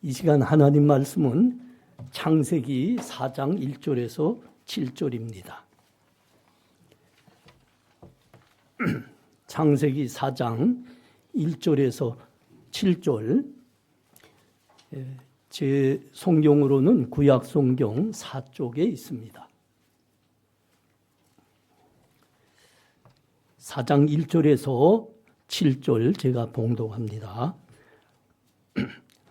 이 시간 하나님 말씀은 창세기 4장 1절에서 7절입니다. 창세기 4장 1절에서 7절, 제 성경으로는 구약 성경 4쪽에 있습니다. 4장 1절에서 7절 제가 봉독합니다.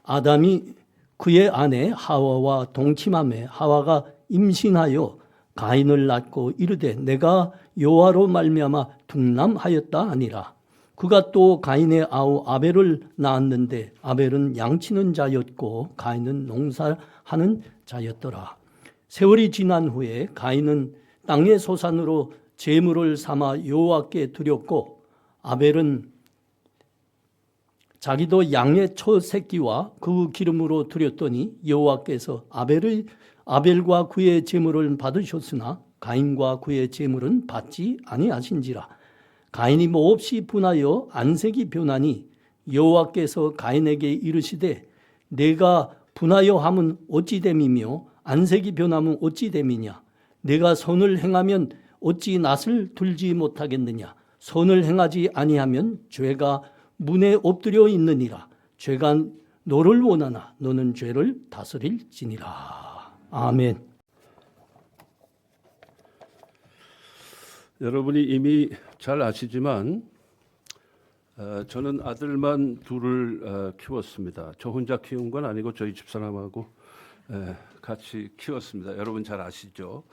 아담이 그의 아내 하와와 동침하매 하와가 임신하여 가인을 낳고 이르되 내가 여호와로 말미암아 둥남하였다 하니라. 그가 또 가인의 아우 아벨을 낳았는데 아벨은 양치는 자였고 가인은 농사하는 자였더라. 세월이 지난 후에 가인은 땅의 소산으로 제물을 삼아 여호와께 드렸고 아벨은 자기도 양의 첫 새끼와 그 기름으로 드렸더니 여호와께서 아벨과 그의 제물을 받으셨으나 가인과 그의 제물은 받지 아니하신지라. 가인이 몹시 분하여 안색이 변하니 여호와께서 가인에게 이르시되 내가 분하여 함은 어찌 됨이며 안색이 변하면 어찌 됨이냐. 내가 선을 행하면 어찌 낯을 들지 못하겠느냐. 선을 행하지 아니하면 죄가 문에 엎드려 있느니라. 죄가 너를 원하나 너는 죄를 다스릴지니라. 아멘. 여러분이 이미 잘 아시지만 저는 아들만 둘을 키웠습니다. 저 혼자 키운 건 아니고 저희 집사람하고 같이 키웠습니다. 여러분 잘 아시죠?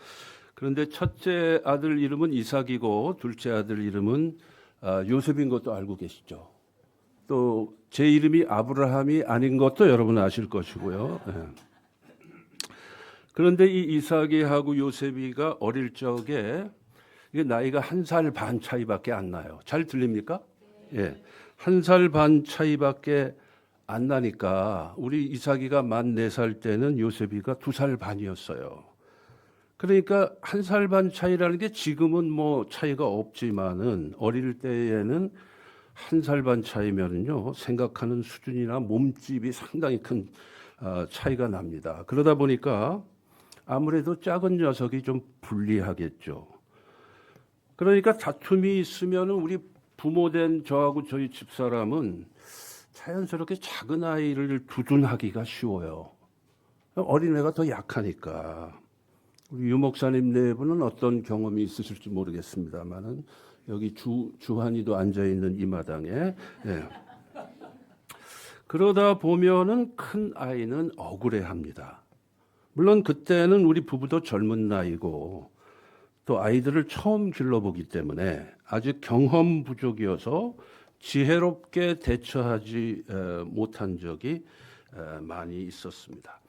그런데 첫째 아들 이름은 이삭이고 둘째 아들 이름은 요셉인 것도 알고 계시죠? 또 제 이름이 아브라함이 아닌 것도 여러분 아실 것이고요. 그런데 이 이삭이하고 요셉이가 어릴 적에 이게 나이가 1살 반 차이밖에 안 나요. 잘 들립니까? 예, 1살 반 차이밖에 안 나니까 우리 이삭이가 만 4살 때는 요셉이가 2살 반이었어요. 그러니까 1살 반 차이라는 게 지금은 뭐 차이가 없지만은 어릴 때에는 1살 반 차이면은요 생각하는 수준이나 몸집이 상당히 큰 차이가 납니다. 그러다 보니까 아무래도 작은 녀석이 좀 불리하겠죠. 그러니까 다툼이 있으면은 우리 부모된 저하고 저희 집사람은 자연스럽게 작은 아이를 두둔하기가 쉬워요. 어린애가 더 약하니까. 우리 유 목사님 내부는 어떤 경험이 있으실지 모르겠습니다만은 여기 주한이도 앉아 있는 이 마당에 그러다 보면은 큰 아이는 억울해합니다. 물론 그때는 우리 부부도 젊은 나이고 또 아이들을 처음 길러보기 때문에 아직 경험 부족이어서 지혜롭게 대처하지 못한 적이 많이 있었습니다.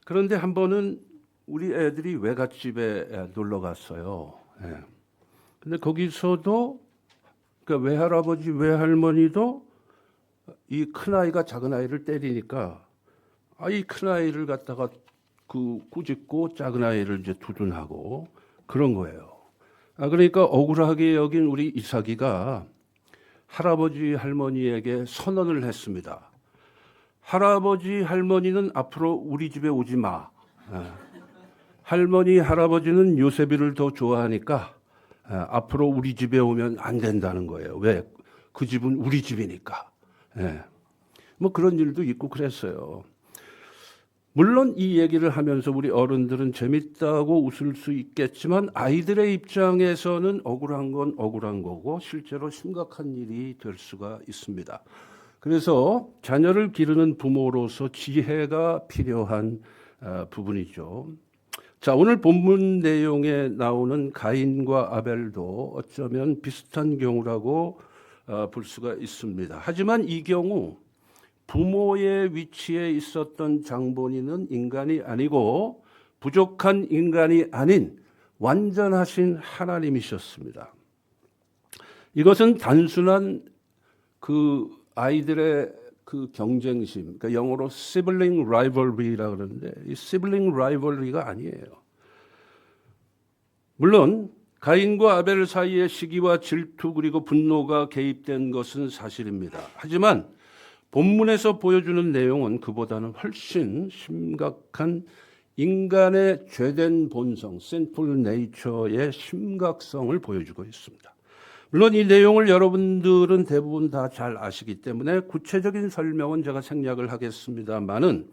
그런데 한 번은 우리 애들이 외갓집에 놀러 갔어요. 근데 거기서도 그러니까 외할아버지, 외할머니도 이 큰아이가 작은아이를 때리니까 이 큰아이를 갖다가 꾸짖고 작은아이를 이제 두둔하고 그런 거예요. 그러니까 억울하게 여긴 우리 이삭이가 할아버지, 할머니에게 선언을 했습니다. 할아버지, 할머니는 앞으로 우리 집에 오지 마. 할머니, 할아버지는 요셉이를 더 좋아하니까 앞으로 우리 집에 오면 안 된다는 거예요. 왜? 그 집은 우리 집이니까. 뭐 그런 일도 있고 그랬어요. 물론 이 얘기를 하면서 우리 어른들은 재밌다고 웃을 수 있겠지만 아이들의 입장에서는 억울한 건 억울한 거고 실제로 심각한 일이 될 수가 있습니다. 그래서 자녀를 기르는 부모로서 지혜가 필요한 부분이죠. 자, 오늘 본문 내용에 나오는 가인과 아벨도 어쩌면 비슷한 경우라고 볼 수가 있습니다. 하지만 이 경우 부모의 위치에 있었던 장본인은 인간이 아니고 부족한 인간이 아닌 완전하신 하나님이셨습니다. 이것은 단순한 그 아이들의 그 경쟁심, 그러니까 영어로 sibling rivalry라고 그러는데 이 sibling rivalry가 아니에요. 물론 가인과 아벨 사이에 시기와 질투 그리고 분노가 개입된 것은 사실입니다. 하지만 본문에서 보여주는 내용은 그보다는 훨씬 심각한 인간의 죄된 본성, sinful nature의 심각성을 보여주고 있습니다. 물론 이 내용을 여러분들은 대부분 다 잘 아시기 때문에 구체적인 설명은 제가 생략을 하겠습니다만은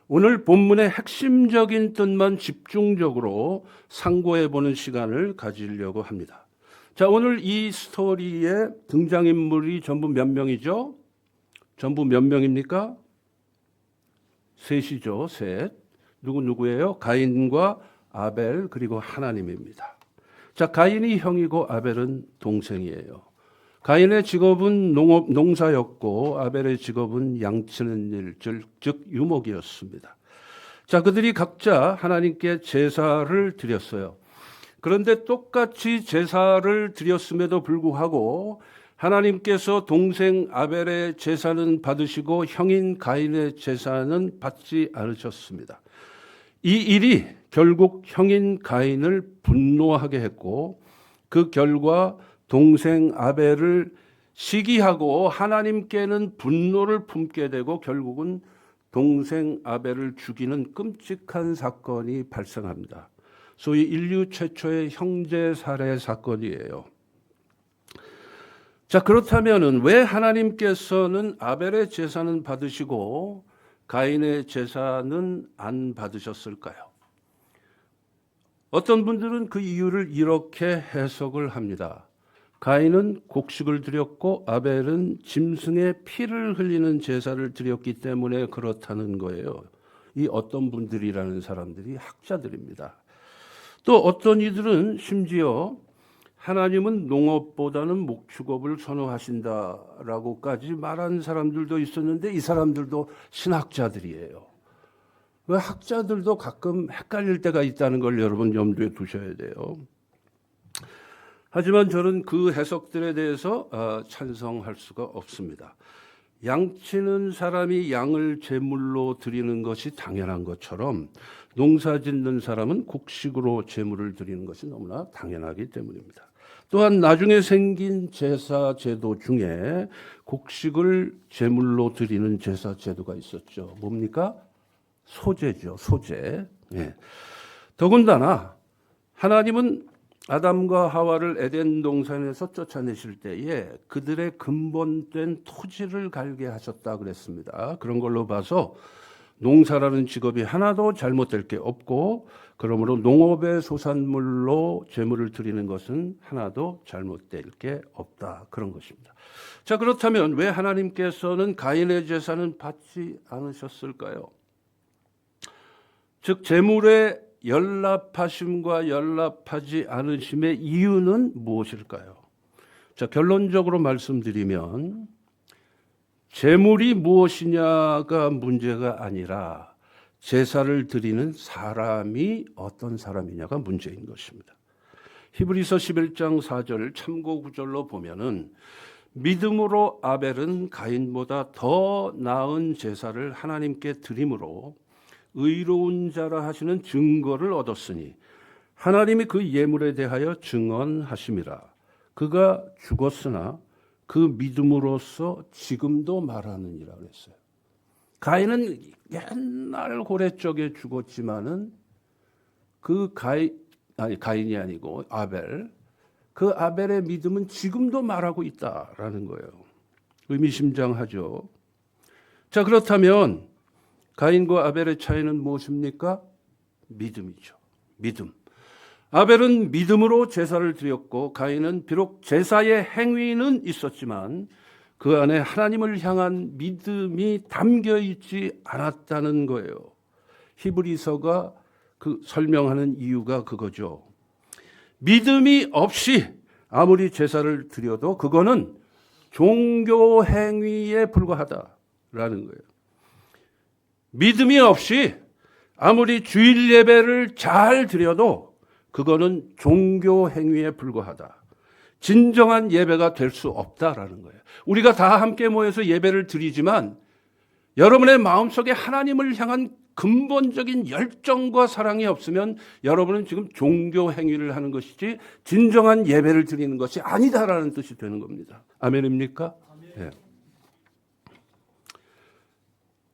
오늘 본문의 핵심적인 뜻만 집중적으로 상고해 보는 시간을 가지려고 합니다. 자, 오늘 이 스토리의 등장인물이 전부 몇 명이죠? 전부 몇 명입니까? 셋이죠, 셋. 누구예요? 가인과 아벨 그리고 하나님입니다. 자, 가인이 형이고 아벨은 동생이에요. 가인의 직업은 농사였고 아벨의 직업은 양치는 일, 즉 유목이었습니다. 자, 그들이 각자 하나님께 제사를 드렸어요. 그런데 똑같이 제사를 드렸음에도 불구하고 하나님께서 동생 아벨의 제사는 받으시고 형인 가인의 제사는 받지 않으셨습니다. 이 일이 결국 형인 가인을 분노하게 했고 그 결과 동생 아벨을 시기하고 하나님께는 분노를 품게 되고 결국은 동생 아벨을 죽이는 끔찍한 사건이 발생합니다. 소위 인류 최초의 형제 살해 사건이에요. 자, 그렇다면은 왜 하나님께서는 아벨의 제사는 받으시고 가인의 제사는 안 받으셨을까요? 어떤 분들은 그 이유를 이렇게 해석을 합니다. 가인은 곡식을 드렸고 아벨은 짐승의 피를 흘리는 제사를 드렸기 때문에 그렇다는 거예요. 이 어떤 분들이라는 사람들이 학자들입니다. 또 어떤 이들은 심지어 하나님은 농업보다는 목축업을 선호하신다라고까지 말한 사람들도 있었는데 이 사람들도 신학자들이에요. 왜 학자들도 가끔 헷갈릴 때가 있다는 걸 여러분 염두에 두셔야 돼요. 하지만 저는 그 해석들에 대해서 찬성할 수가 없습니다. 양치는 사람이 양을 제물로 드리는 것이 당연한 것처럼 농사 짓는 사람은 곡식으로 제물을 드리는 것이 너무나 당연하기 때문입니다. 또한 나중에 생긴 제사 제도 중에 곡식을 제물로 드리는 제사 제도가 있었죠. 뭡니까? 소제죠. 소제. 예. 더군다나 하나님은 아담과 하와를 에덴 동산에서 쫓아내실 때에 그들의 근본된 토지를 갈게 하셨다 그랬습니다. 그런 걸로 봐서 농사라는 직업이 하나도 잘못될 게 없고 그러므로 농업의 소산물로 제물을 드리는 것은 하나도 잘못될 게 없다. 그런 것입니다. 자, 그렇다면 왜 하나님께서는 가인의 제사는 받지 않으셨을까요? 즉 제물의 연납하심과 연납하지 않으심의 이유는 무엇일까요? 자, 결론적으로 말씀드리면 제물이 무엇이냐가 문제가 아니라 제사를 드리는 사람이 어떤 사람이냐가 문제인 것입니다. 히브리서 11장 4절 참고 구절로 보면은 믿음으로 아벨은 가인보다 더 나은 제사를 하나님께 드림으로 의로운 자라 하시는 증거를 얻었으니 하나님이 그 예물에 대하여 증언하심이라. 그가 죽었으나 그 믿음으로써 지금도 말하느니라 그랬어요. 가인은 옛날 고래 쪽에 죽었지만은 가인이 아니고 아벨, 그 아벨의 믿음은 지금도 말하고 있다라는 거예요. 의미심장하죠. 자, 그렇다면 가인과 아벨의 차이는 무엇입니까? 믿음이죠. 믿음. 아벨은 믿음으로 제사를 드렸고 가인은 비록 제사의 행위는 있었지만 그 안에 하나님을 향한 믿음이 담겨 있지 않았다는 거예요. 히브리서가 그 설명하는 이유가 그거죠. 믿음이 없이 아무리 제사를 드려도 그거는 종교 행위에 불과하다라는 거예요. 믿음이 없이 아무리 주일 예배를 잘 드려도 그거는 종교 행위에 불과하다. 진정한 예배가 될 수 없다라는 거예요. 우리가 다 함께 모여서 예배를 드리지만 여러분의 마음속에 하나님을 향한 근본적인 열정과 사랑이 없으면 여러분은 지금 종교 행위를 하는 것이지 진정한 예배를 드리는 것이 아니다라는 뜻이 되는 겁니다. 아멘입니까? 아멘. 네.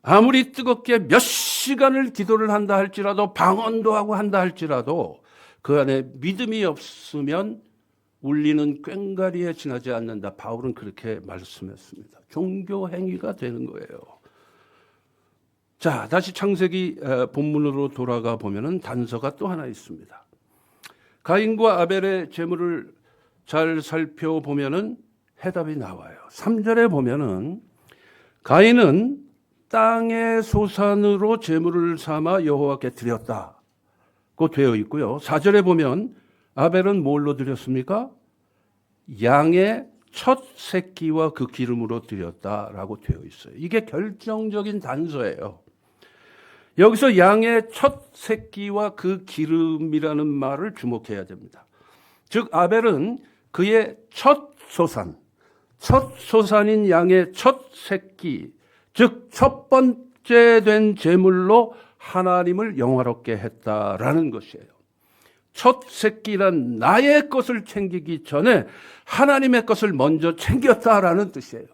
아무리 뜨겁게 몇 시간을 기도를 한다 할지라도 방언도 하고 한다 할지라도 그 안에 믿음이 없으면 울리는 꽹과리에 지나지 않는다. 바울은 그렇게 말씀했습니다. 종교 행위가 되는 거예요. 자, 다시 창세기 본문으로 돌아가 보면은 단서가 또 하나 있습니다. 가인과 아벨의 제물을 잘 살펴보면은 해답이 나와요. 3절에 보면은 가인은 땅의 소산으로 제물을 삼아 여호와께 드렸다고 되어 있고요. 4절에 보면 아벨은 뭘로 드렸습니까? 양의 첫 새끼와 그 기름으로 드렸다라고 되어 있어요. 이게 결정적인 단서예요. 여기서 양의 첫 새끼와 그 기름이라는 말을 주목해야 됩니다. 즉 아벨은 그의 첫 소산인 양의 첫 새끼, 즉 첫 번째 된 제물로 하나님을 영화롭게 했다라는 것이에요. 첫 새끼란 나의 것을 챙기기 전에 하나님의 것을 먼저 챙겼다라는 뜻이에요.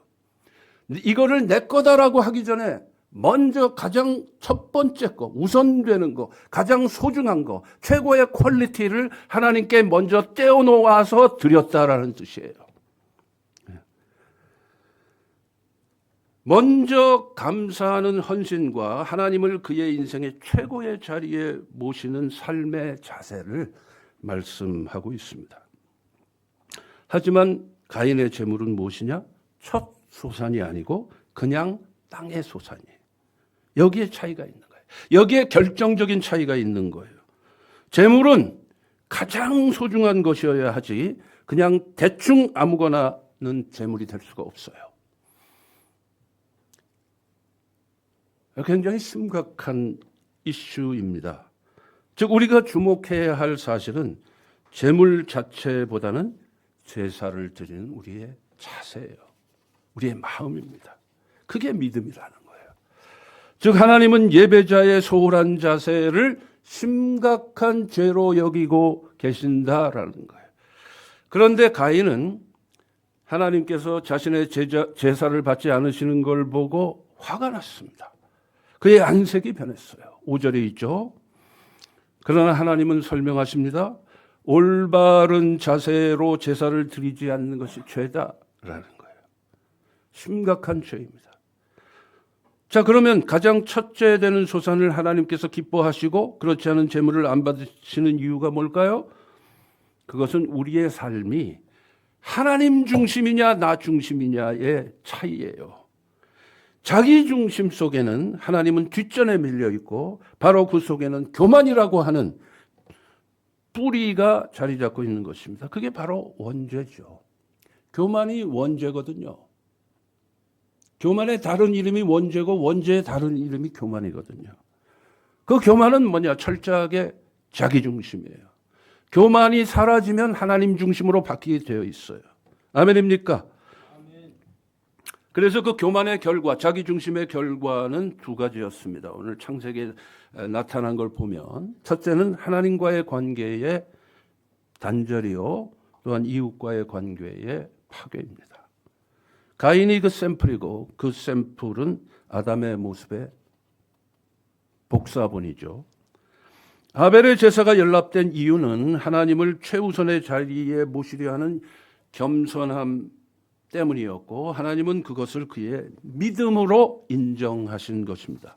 이거를 내 거다라고 하기 전에 먼저 가장 첫 번째 거, 우선되는 거, 가장 소중한 거, 최고의 퀄리티를 하나님께 먼저 떼어놓아서 드렸다라는 뜻이에요. 먼저 감사하는 헌신과 하나님을 그의 인생의 최고의 자리에 모시는 삶의 자세를 말씀하고 있습니다. 하지만 가인의 제물은 무엇이냐? 첫 소산이 아니고 그냥 땅의 소산이에요. 여기에 차이가 있는 거예요. 여기에 결정적인 차이가 있는 거예요. 제물은 가장 소중한 것이어야 하지 그냥 대충 아무거나는 제물이 될 수가 없어요. 굉장히 심각한 이슈입니다. 즉 우리가 주목해야 할 사실은 제물 자체보다는 제사를 드리는 우리의 자세예요. 우리의 마음입니다. 그게 믿음이라는 거예요. 즉 하나님은 예배자의 소홀한 자세를 심각한 죄로 여기고 계신다라는 거예요. 그런데 가인은 하나님께서 자신의 제사를 받지 않으시는 걸 보고 화가 났습니다. 그의 안색이 변했어요. 5절에 있죠. 그러나 하나님은 설명하십니다. 올바른 자세로 제사를 드리지 않는 것이 죄다라는 거예요. 심각한 죄입니다. 자, 그러면 가장 첫째 되는 소산을 하나님께서 기뻐하시고 그렇지 않은 제물을 안 받으시는 이유가 뭘까요? 그것은 우리의 삶이 하나님 중심이냐 나 중심이냐의 차이예요. 자기 중심 속에는 하나님은 뒷전에 밀려 있고 바로 그 속에는 교만이라고 하는 뿌리가 자리 잡고 있는 것입니다. 그게 바로 원죄죠. 교만이 원죄거든요. 교만의 다른 이름이 원죄고 원죄의 다른 이름이 교만이거든요. 그 교만은 뭐냐? 철저하게 자기 중심이에요. 교만이 사라지면 하나님 중심으로 바뀌게 되어 있어요. 아멘입니까? 그래서 그 교만의 결과, 자기 중심의 결과는 두 가지였습니다. 오늘 창세기에 나타난 걸 보면 첫째는 하나님과의 관계의 단절이요, 또한 이웃과의 관계의 파괴입니다. 가인이 그 샘플이고 그 샘플은 아담의 모습의 복사본이죠. 아벨의 제사가 연락된 이유는 하나님을 최우선의 자리에 모시려 하는 겸손함 때문이었고 하나님은 그것을 그의 믿음으로 인정하신 것입니다.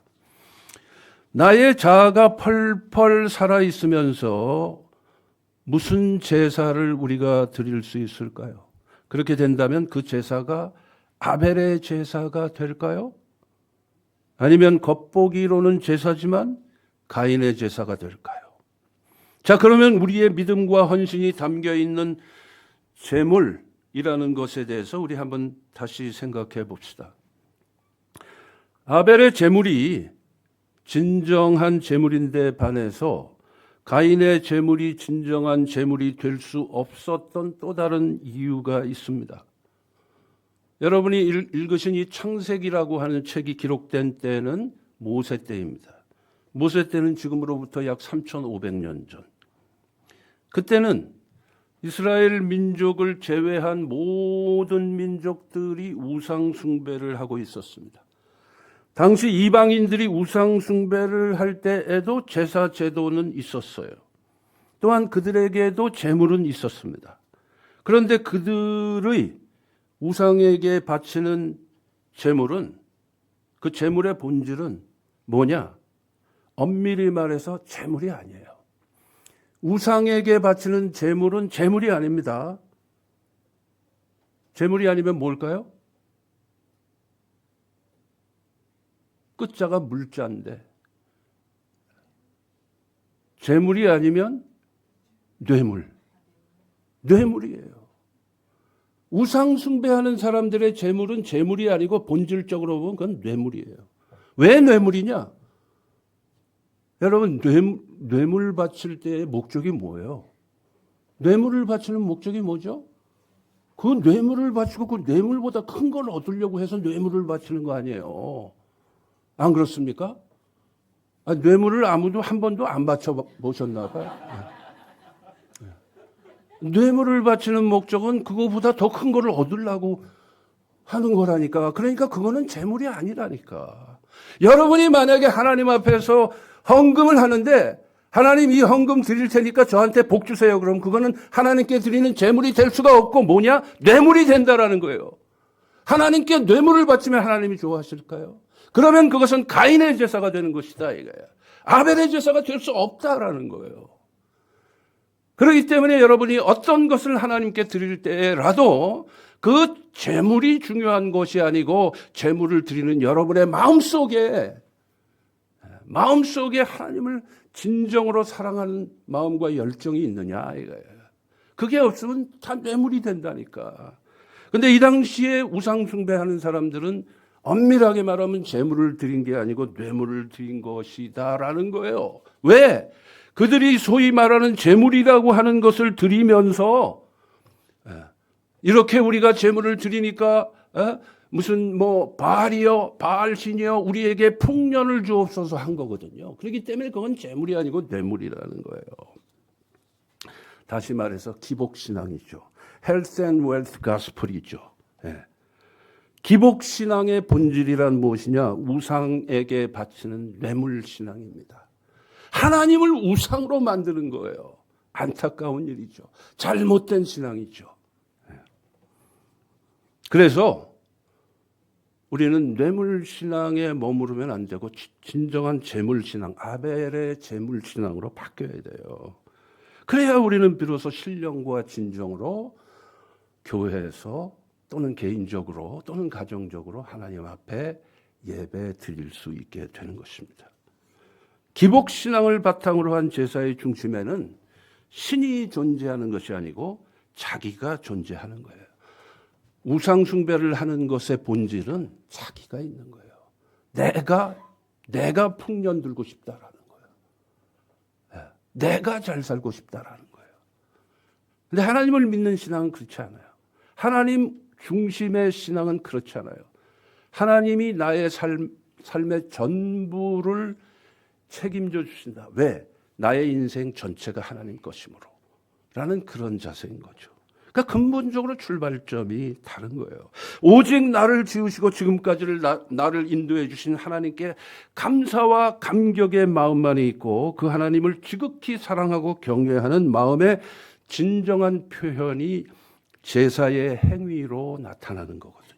나의 자아가 펄펄 살아있으면서 무슨 제사를 우리가 드릴 수 있을까요? 그렇게 된다면 그 제사가 아벨의 제사가 될까요? 아니면 겉보기로는 제사지만 가인의 제사가 될까요? 자, 그러면 우리의 믿음과 헌신이 담겨 있는 제물이라는 것에 대해서 우리 한번 다시 생각해 봅시다. 아벨의 제물이 진정한 제물인데 반해서 가인의 제물이 진정한 제물이 될 수 없었던 또 다른 이유가 있습니다. 여러분이 읽으신 이 창세기라고 하는 책이 기록된 때는 모세 때입니다. 모세 때는 지금으로부터 약 3,500년 전. 그때는 이스라엘 민족을 제외한 모든 민족들이 우상 숭배를 하고 있었습니다. 당시 이방인들이 우상 숭배를 할 때에도 제사 제도는 있었어요. 또한 그들에게도 제물은 있었습니다. 그런데 그들의 우상에게 바치는 제물은, 그 제물의 본질은 뭐냐? 엄밀히 말해서 제물이 아니에요. 우상에게 바치는 제물은 제물이 아닙니다. 제물이 아니면 뭘까요? 끝자가 물자인데, 제물이 아니면 뇌물이에요. 우상 숭배하는 사람들의 제물은 제물이 아니고 본질적으로 보면 그건 뇌물이에요. 왜 뇌물이냐? 여러분, 뇌물 바칠 때의 목적이 뭐예요? 뇌물을 바치는 목적이 뭐죠? 그 뇌물을 바치고 그 뇌물보다 큰 걸 얻으려고 해서 뇌물을 바치는 거 아니에요. 안 그렇습니까? 뇌물을 아무도 한 번도 안 바쳐 보셨나 봐요. 뇌물을 바치는 목적은 그거보다 더 큰 거를 얻으려고 하는 거라니까. 그러니까 그거는 재물이 아니라니까. 여러분이 만약에 하나님 앞에서 헌금을 하는데 하나님 이 헌금 드릴 테니까 저한테 복 주세요. 그럼 그거는 하나님께 드리는 재물이 될 수가 없고 뭐냐? 뇌물이 된다라는 거예요. 하나님께 뇌물을 바치면 하나님이 좋아하실까요? 그러면 그것은 가인의 제사가 되는 것이다 이거예요. 아벨의 제사가 될 수 없다라는 거예요. 그렇기 때문에 여러분이 어떤 것을 하나님께 드릴 때라도 그 재물이 중요한 것이 아니고 재물을 드리는 여러분의 마음속에 하나님을 진정으로 사랑하는 마음과 열정이 있느냐 이거예요. 그게 없으면 다 뇌물이 된다니까. 근데 이 당시에 우상 숭배하는 사람들은 엄밀하게 말하면 재물을 드린 게 아니고 뇌물을 드린 것이다라는 거예요. 왜? 그들이 소위 말하는 재물이라고 하는 것을 드리면서 이렇게 우리가 재물을 드리니까 무슨 뭐 바알신이여 우리에게 풍년을 주옵소서 한 거거든요. 그렇기 때문에 그건 재물이 아니고 뇌물이라는 거예요. 다시 말해서 기복신앙이죠. Health and Wealth Gospel이죠. 기복신앙의 본질이란 무엇이냐? 우상에게 바치는 뇌물신앙입니다. 하나님을 우상으로 만드는 거예요. 안타까운 일이죠. 잘못된 신앙이죠. 그래서 우리는 뇌물신앙에 머무르면 안 되고 진정한 재물신앙, 아벨의 재물신앙으로 바뀌어야 돼요. 그래야 우리는 비로소 신령과 진정으로 교회에서 또는 개인적으로 또는 가정적으로 하나님 앞에 예배 드릴 수 있게 되는 것입니다. 기복신앙을 바탕으로 한 제사의 중심에는 신이 존재하는 것이 아니고 자기가 존재하는 거예요. 우상 숭배를 하는 것의 본질은 자기가 있는 거예요. 내가 풍년 들고 싶다라는 거예요. 내가 잘 살고 싶다라는 거예요. 근데 하나님을 믿는 신앙은 그렇지 않아요. 하나님 중심의 신앙은 그렇지 않아요. 하나님이 나의 삶의 전부를 책임져 주신다. 왜? 나의 인생 전체가 하나님 것이므로 라는 그런 자세인 거죠. 그러니까 근본적으로 출발점이 다른 거예요. 오직 나를 지으시고 지금까지를 나를 인도해 주신 하나님께 감사와 감격의 마음만이 있고 그 하나님을 지극히 사랑하고 경외하는 마음의 진정한 표현이 제사의 행위로 나타나는 거거든요.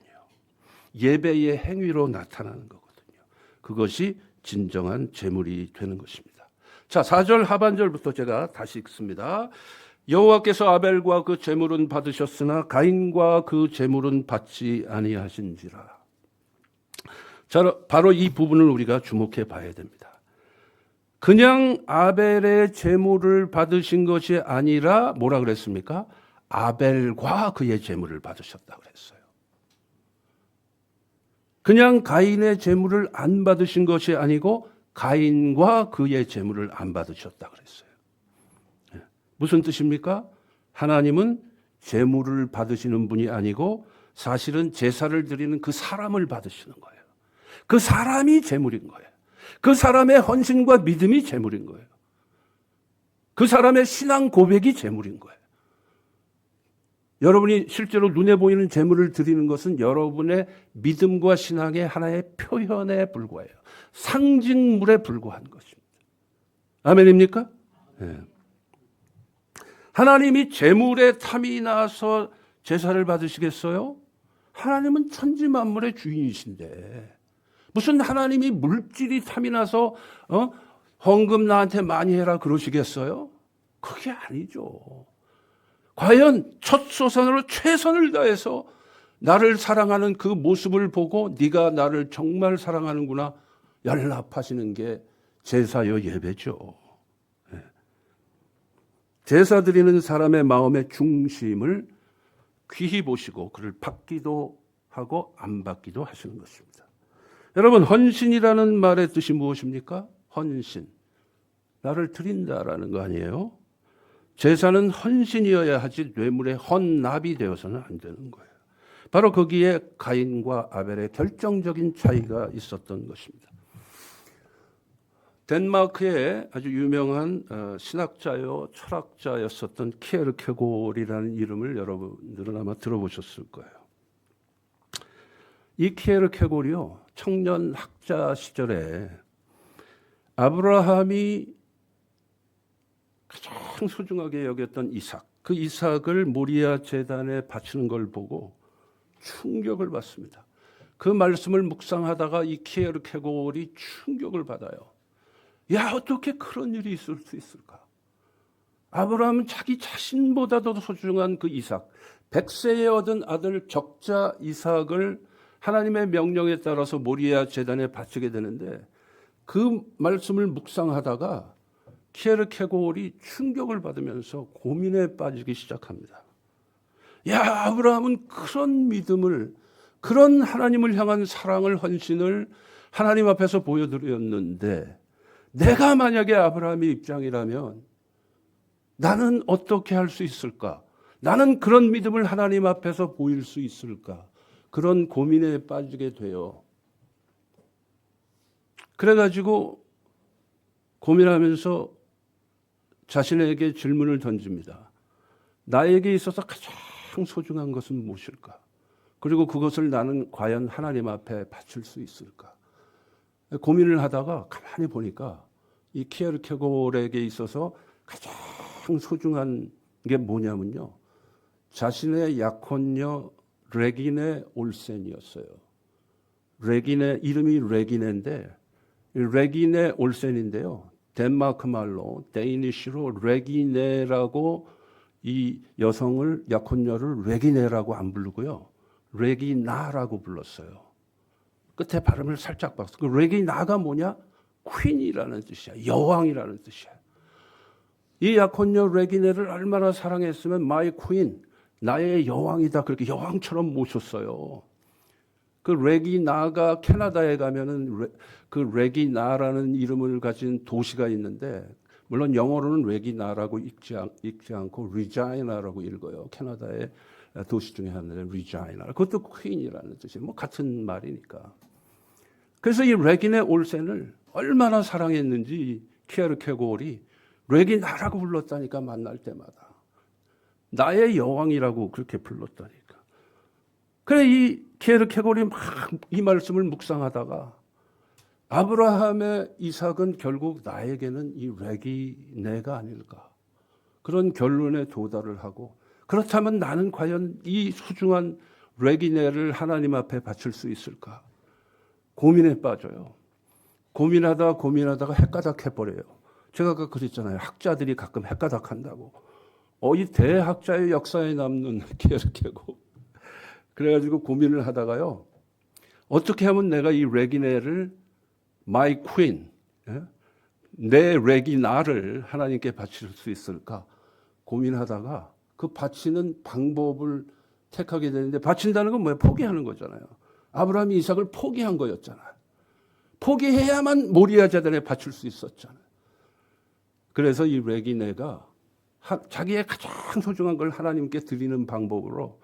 예배의 행위로 나타나는 거거든요. 그것이 진정한 제물이 되는 것입니다. 자, 4절 하반절부터 제가 다시 읽습니다. 여호와께서 아벨과 그 제물은 받으셨으나 가인과 그 제물은 받지 아니하신지라. 자, 바로 이 부분을 우리가 주목해 봐야 됩니다. 그냥 아벨의 제물을 받으신 것이 아니라 뭐라 그랬습니까? 아벨과 그의 제물을 받으셨다 그랬어요. 그냥 가인의 제물을 안 받으신 것이 아니고 가인과 그의 제물을 안 받으셨다 그랬어요. 무슨 뜻입니까? 하나님은 제물을 받으시는 분이 아니고 사실은 제사를 드리는 그 사람을 받으시는 거예요. 그 사람이 제물인 거예요. 그 사람의 헌신과 믿음이 제물인 거예요. 그 사람의 신앙 고백이 제물인 거예요. 여러분이 실제로 눈에 보이는 제물을 드리는 것은 여러분의 믿음과 신앙의 하나의 표현에 불과해요. 상징물에 불과한 것입니다. 아멘입니까? 네. 하나님이 제물에 탐이 나서 제사를 받으시겠어요? 하나님은 천지 만물의 주인이신데 무슨 하나님이 물질이 탐이 나서 헌금 나한테 많이 해라 그러시겠어요? 그게 아니죠. 과연 첫 소선으로 최선을 다해서 나를 사랑하는 그 모습을 보고 네가 나를 정말 사랑하는구나 연락하시는 게 제사요 예배죠. 제사 드리는 사람의 마음의 중심을 귀히 보시고 그를 받기도 하고 안 받기도 하시는 것입니다. 여러분, 헌신이라는 말의 뜻이 무엇입니까? 헌신. 나를 드린다라는 거 아니에요? 제사는 헌신이어야 하지 뇌물의 헌납이 되어서는 안 되는 거예요. 바로 거기에 가인과 아벨의 결정적인 차이가 있었던 것입니다. 덴마크의 아주 유명한 신학자요 철학자였었던 키에르케고르라는 이름을 여러분들은 아마 들어보셨을 거예요. 이 키에르케고르요 청년 학자 시절에 아브라함이 가장 소중하게 여겼던 이삭, 그 이삭을 모리아 제단에 바치는 걸 보고 충격을 받습니다. 그 말씀을 묵상하다가 이 키에르케고르이 충격을 받아요. 야, 어떻게 그런 일이 있을 수 있을까? 아브라함은 자기 자신보다도 소중한 그 이삭, 100세에 얻은 아들 적자 이삭을 하나님의 명령에 따라서 모리아 제단에 바치게 되는데 그 말씀을 묵상하다가 키에르케고르이 충격을 받으면서 고민에 빠지기 시작합니다. 야, 아브라함은 그런 믿음을, 그런 하나님을 향한 사랑을, 헌신을 하나님 앞에서 보여드렸는데 내가 만약에 아브라함의 입장이라면 나는 어떻게 할 수 있을까? 나는 그런 믿음을 하나님 앞에서 보일 수 있을까? 그런 고민에 빠지게 돼요. 그래가지고 고민하면서 자신에게 질문을 던집니다. 나에게 있어서 가장 소중한 것은 무엇일까? 그리고 그것을 나는 과연 하나님 앞에 바칠 수 있을까? 고민을 하다가 가만히 보니까 이 키에르케고르에게 있어서 가장 소중한 게 뭐냐면요. 자신의 약혼녀 레기네 올센이었어요. 레기네, 이름이 레기네인데 레기네 올센인데요. 덴마크 말로 데이니시로 레기네라고 이 여성을 약혼녀를 레기네라고 안 부르고요. 레기나라고 불렀어요. 끝에 발음을 살짝 바꿨어. 그 레기나가 뭐냐? 퀸이라는 뜻이야. 여왕이라는 뜻이야. 이 약혼녀 레기네를 얼마나 사랑했으면 마이 퀸, 나의 여왕이다. 그렇게 여왕처럼 모셨어요. 그 레기나가 캐나다에 가면은 그 레기나라는 이름을 가진 도시가 있는데 물론 영어로는 레기나라고 읽지 않고 리자이나라고 읽어요. 캐나다의 도시 중에 하나는 리자이나. 그것도 퀸이라는 뜻이에요. 뭐 같은 말이니까. 그래서 이 레기네 올센을 얼마나 사랑했는지 키에르케고르이 레기나라고 불렀다니까 만날 때마다. 나의 여왕이라고 그렇게 불렀다니까. 그래 이 키에르케고르이 막 이 말씀을 묵상하다가 아브라함의 이삭은 결국 나에게는 이 레기네가 아닐까. 그런 결론에 도달을 하고 그렇다면 나는 과연 이 소중한 레기네를 하나님 앞에 바칠 수 있을까? 고민에 빠져요. 고민하다가 헷가닥해버려요. 제가 아까 그랬잖아요. 학자들이 가끔 헷가닥한다고. 이 대학자의 역사에 남는 키에르케고르. 그래가지고 고민을 하다가요. 어떻게 하면 내가 이 레기네를 my queen, 내 레기나를 하나님께 바칠 수 있을까? 고민하다가 그 바치는 방법을 택하게 되는데 바친다는 건 뭐예요? 포기하는 거잖아요. 아브라함이 이삭을 포기한 거였잖아요. 포기해야만 모리아 제단에 바칠 수 있었잖아요. 그래서 이 레기네가 자기의 가장 소중한 걸 하나님께 드리는 방법으로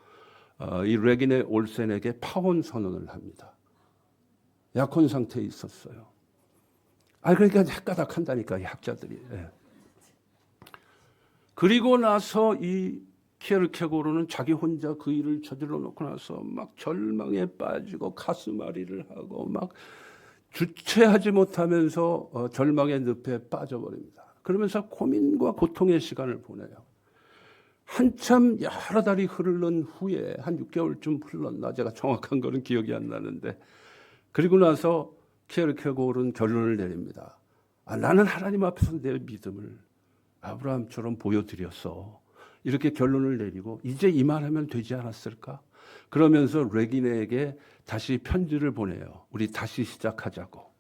이 레기네 올센에게 파혼 선언을 합니다. 약혼 상태에 있었어요. 그러니까 헷가닥한다니까 이 학자들이. 그리고 나서 이 키에르케고르는 자기 혼자 그 일을 저질러 놓고 나서 막 절망에 빠지고 가슴앓이를 하고 막 주체하지 못하면서 절망의 늪에 빠져버립니다. 그러면서 고민과 고통의 시간을 보내요. 한참 여러 달이 흐른 후에 한 6개월쯤 흘렀나 제가 정확한 거는 기억이 안 나는데 그리고 나서 키에르케고르는 결론을 내립니다. 나는 하나님 앞에서 내 믿음을 아브라함처럼 보여드렸어. 이렇게 결론을 내리고 이제 이만하면 되지 않았을까? 그러면서 레기네에게 다시 편지를 보내요. 우리 다시 시작하자고.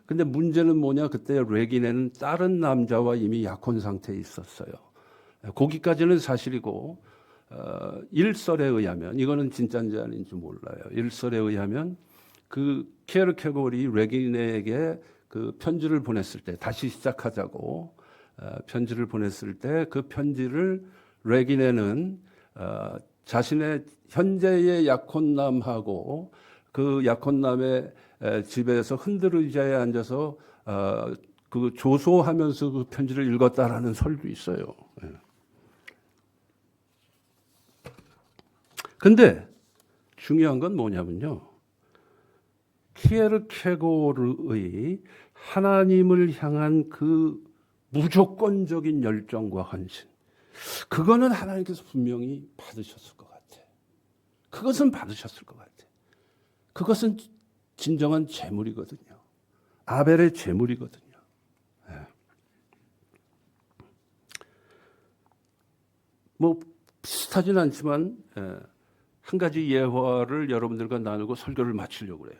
근데 문제는 뭐냐? 그때 레기네는 다른 남자와 이미 약혼 상태에 있었어요. 거기까지는 사실이고 일설에 의하면 이거는 진짜인지 아닌지 몰라요. 일설에 의하면 그 키에르케고르이 레기네에게 그 편지를 보냈을 때 다시 시작하자고 편지를 보냈을 때 그 편지를 레기네는 자신의 현재의 약혼남하고 그 약혼남의 집에서 흔들의자에 앉아서 그 조소하면서 그 편지를 읽었다라는 설도 있어요. 근데 중요한 건 뭐냐면요. 키에르케고르의 하나님을 향한 그 무조건적인 열정과 헌신. 그거는 하나님께서 분명히 받으셨을 것 같아. 그것은 받으셨을 것 같아. 그것은 진정한 재물이거든요. 아벨의 재물이거든요. 뭐 비슷하진 않지만 한 가지 예화를 여러분들과 나누고 설교를 마치려고 그래요.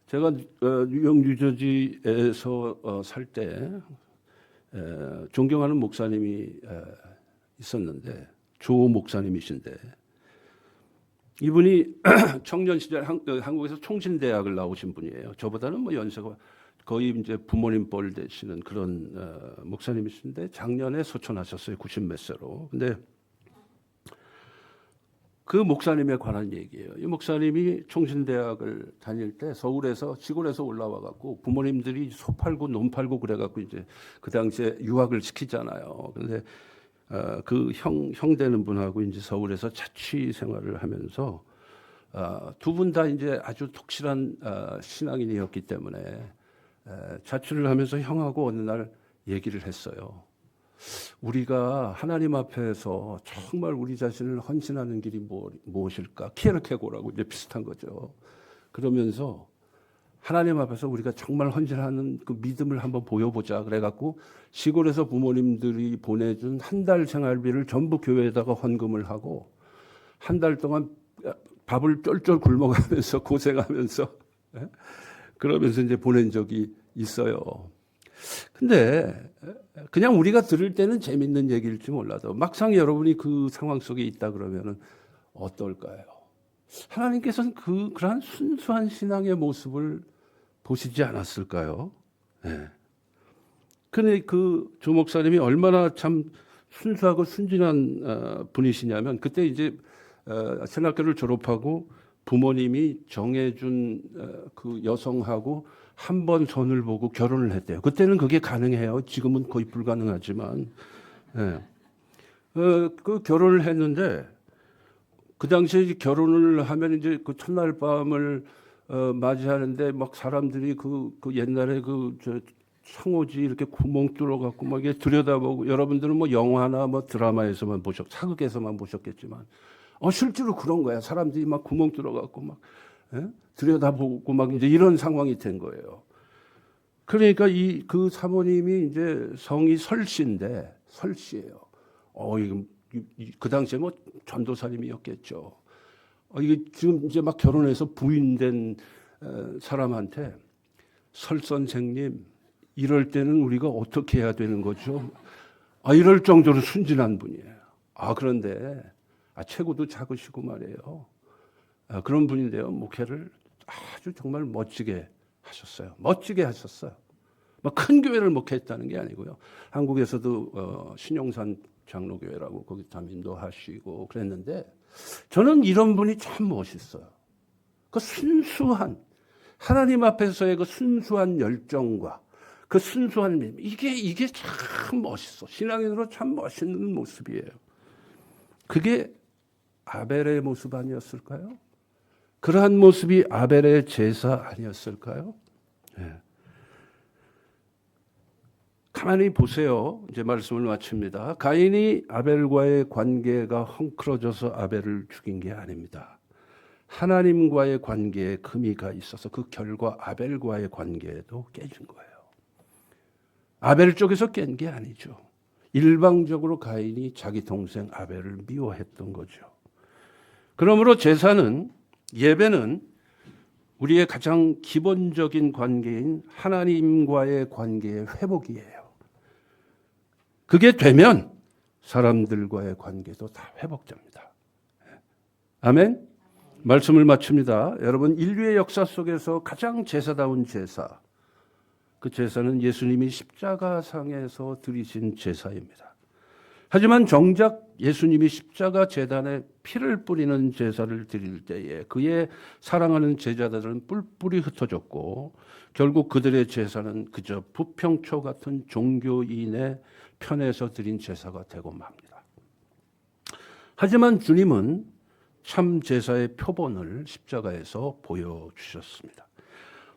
제가 뉴욕 뉴저지에서 살 때 존경하는 목사님이 있었는데 조 목사님이신데 이분이 청년 시절 한국에서 총신대학을 나오신 분이에요. 저보다는 뭐 연세가 거의 이제 부모님 뻘 되시는 그런 목사님이신데 작년에 소천하셨어요. 90몇 세로. 근데 그 목사님에 관한 얘기예요. 이 목사님이 총신대학을 다닐 때 서울에서 시골에서 올라와 갖고 부모님들이 소 팔고 논 팔고 그래 갖고 이제 그 당시에 유학을 시키잖아요. 근데 그 형 되는 분하고 이제 서울에서 자취 생활을 하면서 두 분 다 이제 아주 독실한 신앙인이었기 때문에 자취를 하면서 형하고 어느 날 얘기를 했어요. 우리가 하나님 앞에서 정말 우리 자신을 헌신하는 길이 무엇일까? 키에르케고르라고 이제 비슷한 거죠. 그러면서 하나님 앞에서 우리가 정말 헌신하는 그 믿음을 한번 보여보자. 그래갖고 시골에서 부모님들이 보내준 한 달 생활비를 전부 교회에다가 헌금을 하고 한 달 동안 밥을 쫄쫄 굶어가면서 고생하면서 그러면서 이제 보낸 적이 있어요. 근데 그냥 우리가 들을 때는 재밌는 얘기일지 몰라도 막상 여러분이 그 상황 속에 있다 그러면은 어떨까요? 하나님께서는 그러한 순수한 신앙의 모습을 보시지 않았을까요? 네. 근데 그 조 목사님이 얼마나 참 순수하고 순진한 분이시냐면 그때 이제 신학교를 졸업하고 부모님이 정해준 그 여성하고 한 번 손을 보고 결혼을 했대요. 그때는 그게 가능해요. 지금은 거의 불가능하지만. 네. 그 결혼을 했는데 그 당시에 결혼을 하면 이제 그 첫날 밤을 맞이하는데 막 사람들이 그 옛날에 저 창호지 이렇게 구멍 뚫어갖고 막 이게 들여다보고 여러분들은 뭐 영화나 뭐 드라마에서만 사극에서만 보셨겠지만 실제로 그런 거야. 사람들이 막 구멍 뚫어갖고 막 들여다보고 막 이제 이런 상황이 된 거예요. 그러니까 그 사모님이 이제 성이 설씨인데 설씨예요. 그 당시에 뭐 전도사님이었겠죠. 이게 지금 이제 막 결혼해서 부인된 사람한테 설 선생님 이럴 때는 우리가 어떻게 해야 되는 거죠? 이럴 정도로 순진한 분이에요. 그런데 체구도 작으시고 말이에요. 그런 분인데요. 목회를 아주 정말 멋지게 하셨어요. 멋지게 하셨어요. 막 큰 교회를 목회했다는 게 아니고요. 한국에서도 신용산 장로교회라고 거기 담임도 하시고 그랬는데 저는 이런 분이 참 멋있어요. 그 순수한 하나님 앞에서의 그 순수한 열정과 그 순수한 믿음 이게 참 멋있어. 신앙인으로 참 멋있는 모습이에요. 그게 아벨의 모습 아니었을까요? 그러한 모습이 아벨의 제사 아니었을까요? 네. 가만히 보세요. 이제 말씀을 마칩니다. 가인이 아벨과의 관계가 헝클어져서 아벨을 죽인 게 아닙니다. 하나님과의 관계에 금이가 있어서 그 결과 아벨과의 관계도 깨진 거예요. 아벨 쪽에서 깬 게 아니죠. 일방적으로 가인이 자기 동생 아벨을 미워했던 거죠. 그러므로 제사는, 예배는 우리의 가장 기본적인 관계인 하나님과의 관계의 회복이에요. 그게 되면 사람들과의 관계도 다 회복됩니다. 아멘? 말씀을 마칩니다. 여러분, 인류의 역사 속에서 가장 제사다운 제사, 그 제사는 예수님이 십자가상에서 드리신 제사입니다. 하지만 정작 예수님이 십자가 제단에 피를 뿌리는 제사를 드릴 때에 그의 사랑하는 제자들은 뿔뿔이 흩어졌고 결국 그들의 제사는 그저 부평초 같은 종교인의 편에서 드린 제사가 되고 맙니다. 하지만 주님은 참 제사의 표본을 십자가에서 보여주셨습니다.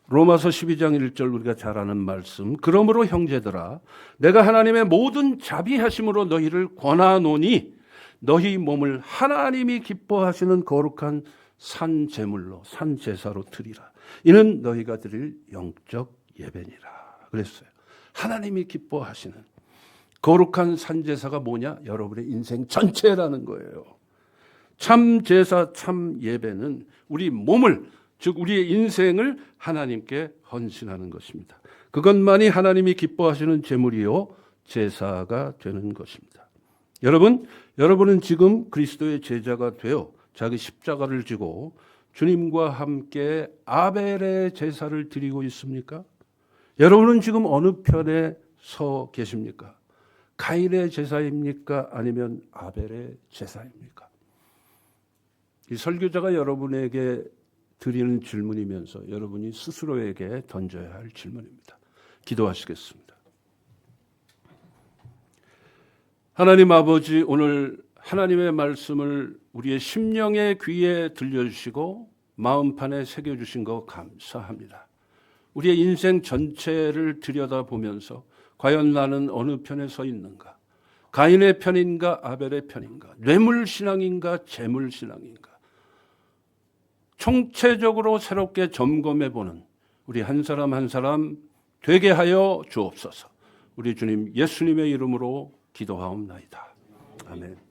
로마서 12장 1절 우리가 잘 아는 말씀. 그러므로 형제들아 내가 하나님의 모든 자비하심으로 너희를 권하노니 너희 몸을 하나님이 기뻐하시는 거룩한 산 제물로 산 제사로 드리라. 이는 너희가 드릴 영적 예배니라. 그랬어요. 하나님이 기뻐하시는 거룩한 산 제사가 뭐냐? 여러분의 인생 전체라는 거예요. 참 제사 참 예배는 우리 몸을 즉 우리의 인생을 하나님께 헌신하는 것입니다. 그것만이 하나님이 기뻐하시는 제물이요 제사가 되는 것입니다. 여러분은 지금 그리스도의 제자가 되어 자기 십자가를 지고 주님과 함께 아벨의 제사를 드리고 있습니까? 여러분은 지금 어느 편에 서 계십니까? 가인의 제사입니까? 아니면 아벨의 제사입니까? 이 설교자가 여러분에게 드리는 질문이면서 여러분이 스스로에게 던져야 할 질문입니다. 기도하시겠습니다. 하나님 아버지, 오늘 하나님의 말씀을 우리의 심령의 귀에 들려주시고 마음판에 새겨주신 것 감사합니다. 우리의 인생 전체를 들여다보면서 과연 나는 어느 편에 서 있는가? 가인의 편인가 아벨의 편인가? 뇌물신앙인가 재물신앙인가? 총체적으로 새롭게 점검해보는 우리 한 사람 한 사람 되게 하여 주옵소서. 우리 주님 예수님의 이름으로 기도하옵나이다. 아멘.